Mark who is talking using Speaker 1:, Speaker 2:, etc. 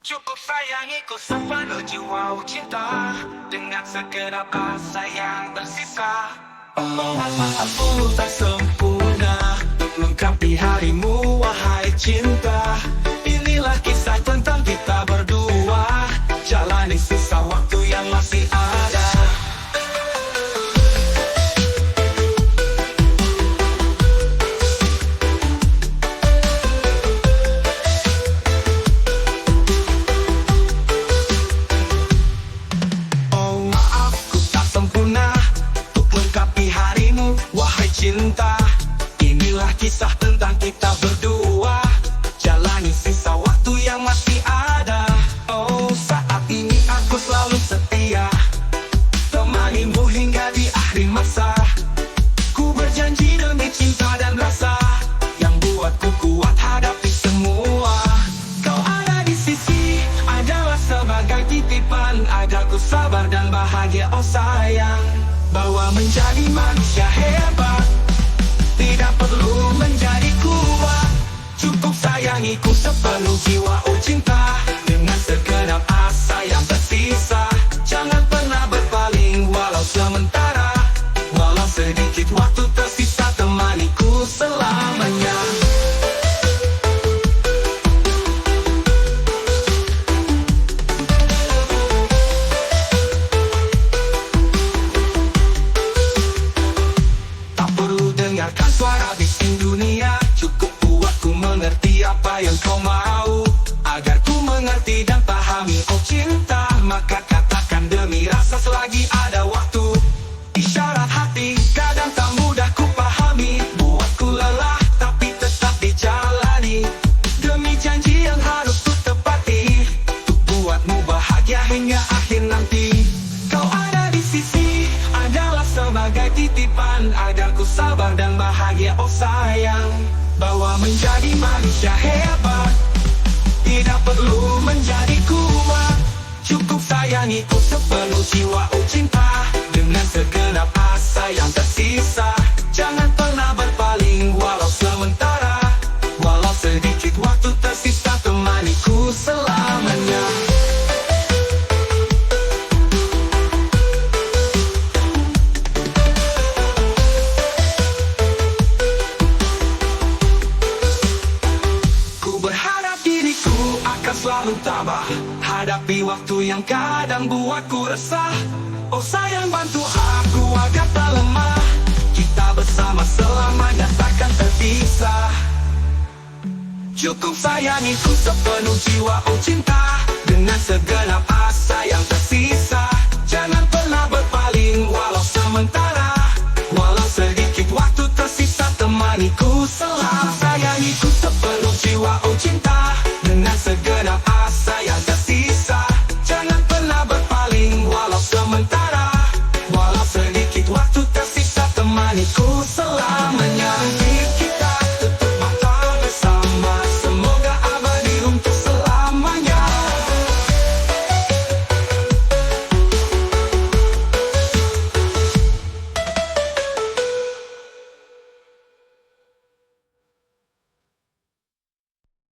Speaker 1: Cukup sayangiku sepenuh jiwa cinta, dengan segenap asa yang tersisa. Omongan maafmu tak sempurna, lengkapi harimu wahai cinta. Inilah kisah tentang kita berdua, jalani sisa waktu yang masih ada. Cinta, inilah kisah tentang kita berdua, jalani sisa waktu yang masih ada. Oh, saat ini aku selalu setia, temanimu hingga di akhir masa. Ku berjanji demi cinta dan rasa, yang buatku kuat hadapi semua. Kau ada di sisi, adalah sebagai titipan, agar ku sabar dan bahagia. Oh sayang, bahwa menjadi manusia hebat tidak perlu menjadi kuat. Cukup sayangiku sepenuh jiwa, oh cinta, dengan segenap asa yang tersisa. Jangan pernah berpaling walau sementara, walau sedikit waktu tersisa, temaniku selamanya. Dengarkan suara bising dunia, cukup buat ku mengerti apa yang kau mau. Agar ku mengerti dan pahami, oh cinta, maka katakan demi rasa selagi ada waktu. Isyarat hati kadang tak mudah ku pahami, buatku lelah tapi tetap dijalani. Demi janji yang harus ku tepati, untuk buatmu bahagia hingga akhir nanti. Kau ada di sisi, adalah sebagai titipan, agar ku sabar dan bahagia. Oh sayang, bahwa menjadi manusia hebat tidak perlu menjadi kuat. Cukup sayangiku sepenuh jiwa, oh cinta, dengan segenap asa yang tersisa. Jangan pernah berpaling walau sementara, walau sedikit waktu tersisa, temaniku selamanya. Selalu tabah hadapi waktu yang kadang buatku resah. Oh sayang, bantu aku agar tak lemah, kita bersama selamanya takkan terpisah. Cukup sayangiku sepenuh jiwa, oh cinta, dengan segenap asa yang tersisa. Jangan pernah berpaling walau sementara, walau sedikit waktu tersisa, temaniku selalu. Sayangiku sepenuh jiwa, oh cinta, dengan segenap asa yang tersisa. Jangan pernah berpaling walau sementara, walau sedikit waktu tersisa, temaniku.